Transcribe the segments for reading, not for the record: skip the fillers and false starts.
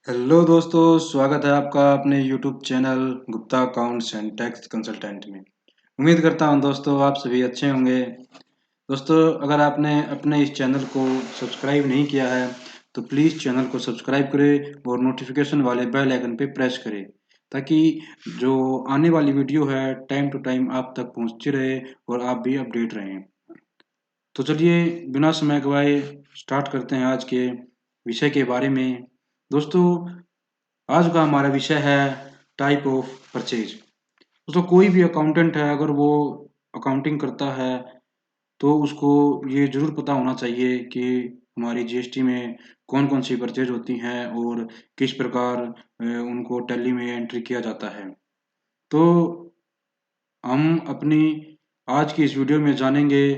Hello दोस्तों, स्वागत है आपका अपने YouTube channel Gupta accounts and tax consultant में। उम्मीद करता हूं दोस्तों आप सभी अच्छे होंगे। दोस्तों, अगर आपने अपने इस चैनल को सब्सक्राइब नहीं किया है तो प्लीज़ चैनल को सब्सक्राइब करें और नोटिफिकेशन वाले बेल आइकन पे प्रेस करें ताकि जो आने वाली वीडियो है टाइम टू टाइम आप तक पहुंचती रहे और आप भी अपडेट रहें। तो चलिए बिना समय गवाए स्टार्ट करते हैं आज के विषय के बारे में। दोस्तों, आज का हमारा विषय है टाइप ऑफ परचेज। दोस्तों, कोई भी अकाउंटेंट है अगर वो अकाउंटिंग करता है तो उसको ये ज़रूर पता होना चाहिए कि हमारी जीएसटी में कौन-कौन सी परचेज होती हैं और किस प्रकार उनको टैली में एंट्री किया जाता है। तो हम अपनी आज की इस वीडियो में जानेंगे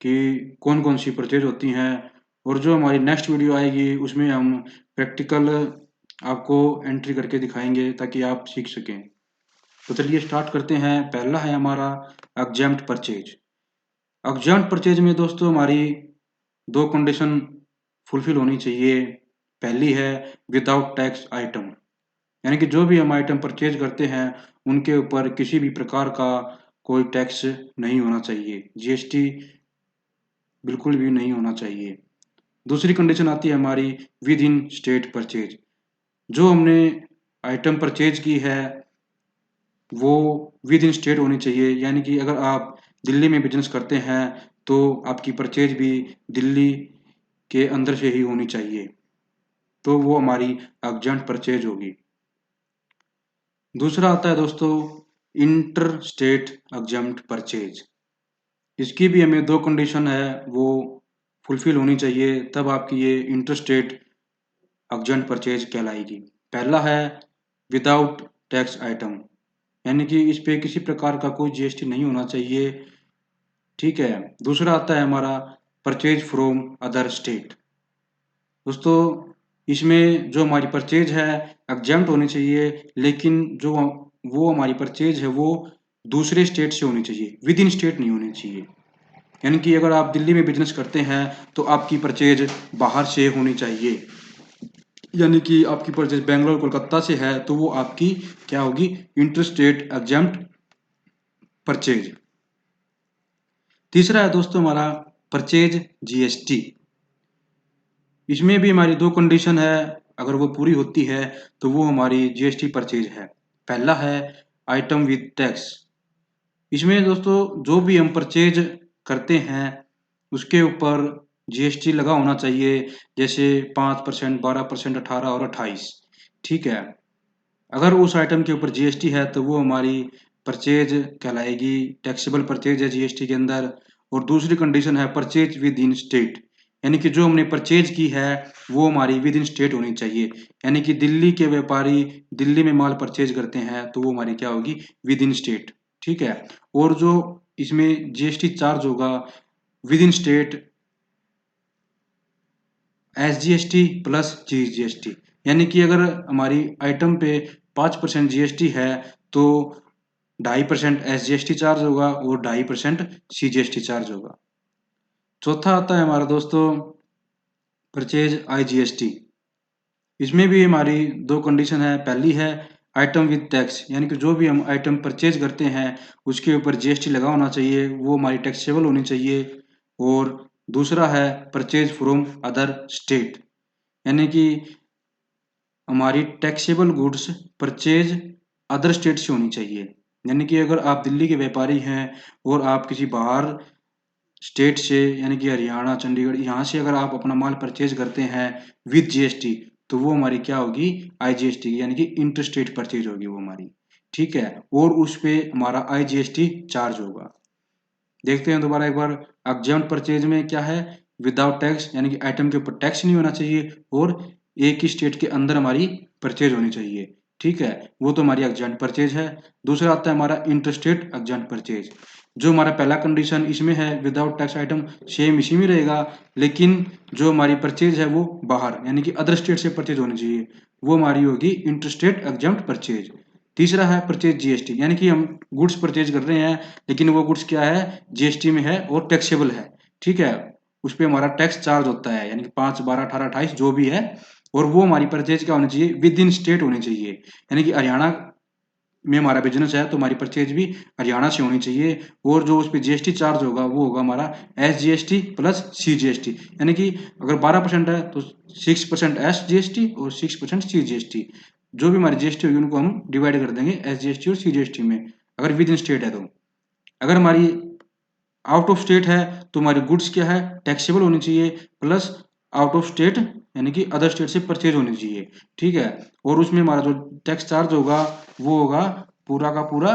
कि कौन-कौन सी परचेज होती हैं और जो हमारी नेक्स्ट वीडियो आएगी उसमें हम प्रैक्टिकल आपको एंट्री करके दिखाएँगे ताकि आप सीख सकें। तो चलिए स्टार्ट करते हैं। पहला है हमारा एग्जेम्प्ट परचेज। एग्जेम्प्ट परचेज में दोस्तों हमारी 2 कंडीशन फुलफिल होनी चाहिए। पहली है विदाउट टैक्स आइटम, यानी कि जो भी हम आइटम परचेज करते हैं उनके ऊपर किसी भी प्रकार का कोई टैक्स नहीं होना चाहिए, जीएसटी बिल्कुल भी नहीं होना चाहिए। दूसरी कंडीशन आती है हमारी विद इन स्टेट परचेज। जो हमने आइटम परचेज की है वो विद इन स्टेट होनी चाहिए, यानी कि अगर आप दिल्ली में बिजनेस करते हैं तो आपकी परचेज भी दिल्ली के अंदर से ही होनी चाहिए, तो वो हमारी एग्जेम्प्ट परचेज होगी। दूसरा आता है दोस्तों इंटर स्टेट एग्जेम्प्ट परचेज। इसकी भी हमें 2 कंडीशन है वो फुलफिल होनी चाहिए, तब आपकी ये इंटर स्टेट एग्जेम्प्ट परचेज कहलाएगी। पहला है विदाउट टैक्स आइटम, यानी कि इस पे किसी प्रकार का कोई जीएसटी नहीं होना चाहिए, ठीक है। दूसरा आता है हमारा परचेज फ्रॉम अदर स्टेट। दोस्तों, इसमें जो हमारी परचेज है एग्जेम्प्ट होनी चाहिए, लेकिन जो वो हमारी परचेज है वो दूसरे स्टेट से होनी चाहिए, विद इन स्टेट नहीं होनी चाहिए। यानी कि अगर आप दिल्ली में बिजनेस करते हैं तो आपकी परचेज बाहर से होनी चाहिए, यानी कि आपकी परचेज बेंगलोर कोलकाता से है तो वो आपकी क्या होगी, इंटर स्टेट एग्जेम्प्ट परचेज। तीसरा है दोस्तों हमारा परचेज जीएसटी। इसमें भी हमारी 2 कंडीशन है, अगर वो पूरी होती है तो वो हमारी जीएसटी परचेज है। पहला है आइटम विद टैक्स। इसमें दोस्तों जो भी हम परचेज करते हैं उसके ऊपर जीएसटी लगा होना चाहिए, जैसे 5%, 12%, 18 और 28, ठीक है। अगर उस आइटम के ऊपर जीएसटी है तो वो हमारी परचेज कहलाएगी, टैक्सेबल परचेज है जीएसटी के अंदर। और दूसरी कंडीशन है परचेज विद इन स्टेट, यानी कि जो हमने परचेज की है वो हमारी विद इन स्टेट होनी चाहिए, यानी कि दिल्ली के व्यापारी दिल्ली में माल परचेज करते हैं तो वो हमारी क्या होगी, विद इन स्टेट, ठीक है। और जो इसमें जीएसटी चार्ज होगा with in state SGST plus GST, यानी कि अगर हमारी आइटम पे 5% जीएसटी है तो 2.5% एसजीएसटी चार्ज होगा और 2.5% सीजीएसटी चार्ज होगा। चौथा आता है हमारा दोस्तों परचेज आईजीएसटी। इसमें भी हमारी 2 कंडीशन है। पहली है आइटम विद टैक्स, यानी कि जो भी हम आइटम परचेज करते हैं उसके ऊपर जीएसटी लगा होना चाहिए, वो हमारी टैक्सेबल होनी चाहिए। और दूसरा है परचेज फ्रॉम अदर स्टेट, यानी कि हमारी taxable goods purchase other state से होनी चाहिए, यानी कि अगर आप दिल्ली के व्यापारी हैं और आप किसी बाहर स्टेट से यानी कि हरियाणा, चंडीगढ़, यहाँ से अगर आप अपना माल परचेज करते हैं विद जीएसटी तो वो हमारी क्या होगी, आईजीएसटी, यानी कि इंटर स्टेट परचेज होगी वो हमारी, ठीक है। और उस पे हमारा आईजीएसटी चार्ज होगा। देखते हैं दोबारा एक बार, एग्जेम्प्ट परचेज में क्या है, विदाउट टैक्स, यानी कि आइटम के ऊपर टैक्स नहीं होना चाहिए और एक ही स्टेट के अंदर हमारी परचेज होनी चाहिए, ठीक है। वो तो हमारी एग्जेम्प्ट परचेज है। दूसरा आता है हमारा इंटरस्टेट एग्जेम्प्ट परचेज। जो हमारा पहला कंडीशन इसमें है विदाउट टैक्स आइटम सेम इसी में रहेगा, लेकिन जो हमारी परचेज है वो बाहर यानी कि अदर स्टेट से परचेज होनी चाहिए, वो हमारी होगी इंटरस्टेट एग्जेम्प्ट परचेज। तीसरा है परचेज जीएसटी, यानी कि हम गुड्स परचेज कर रहे हैं लेकिन वो गुड्स क्या है, जीएसटी में है और टैक्सेबल है, ठीक है। उस पे हमारा टैक्स चार्ज होता है, यानी कि 5, 12, 18, 28 जो भी है और वो हमारी परचेज क्या होनी चाहिए, विद इन स्टेट होनी चाहिए। यानी कि हरियाणा में हमारा बिजनेस है तो हमारी परचेज भी हरियाणा से होनी चाहिए, और जो उस पर जीएसटी चार्ज होगा वो होगा हमारा SGST प्लस CGST। यानी कि अगर 12% है तो 6% SGST और 6% CGST। जो भी हमारी जीएसटी होगी उनको हम डिवाइड कर देंगे SGST और CGST में, अगर विद इन स्टेट है तो। अगर हमारी आउट ऑफ स्टेट है तो हमारी गुड्स क्या है, टैक्सेबल होनी चाहिए, प्लस आउट ऑफ स्टेट यानी कि अदर स्टेट से परचेज होनी चाहिए, ठीक है। और उसमें हमारा जो टैक्स चार्ज होगा वो होगा पूरा का पूरा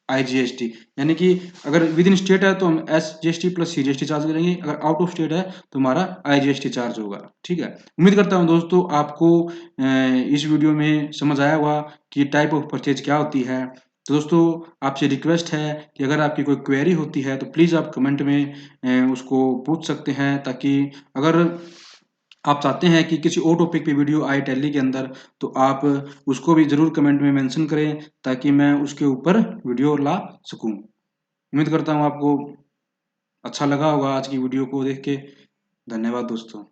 IGST। यानी कि अगर विद इन स्टेट है तो हम SGST प्लस CGST चार्ज करेंगे, अगर आउट ऑफ स्टेट है तो हमारा IGST चार्ज होगा, ठीक है। उम्मीद करता हूँ दोस्तों आपको इस वीडियो में समझ आया होगा कि टाइप ऑफ परचेज क्या होती है। तो दोस्तों आपसे रिक्वेस्ट है कि अगर आपकी कोई क्वेरी होती है तो प्लीज़ आप कमेंट में उसको पूछ सकते हैं, ताकि अगर आप चाहते हैं कि किसी और टॉपिक पे वीडियो आए टैली के अंदर तो आप उसको भी ज़रूर कमेंट में मेंशन करें, ताकि मैं उसके ऊपर वीडियो ला सकूं। उम्मीद करता हूं आपको अच्छा लगा होगा आज की वीडियो को देख के। धन्यवाद दोस्तों।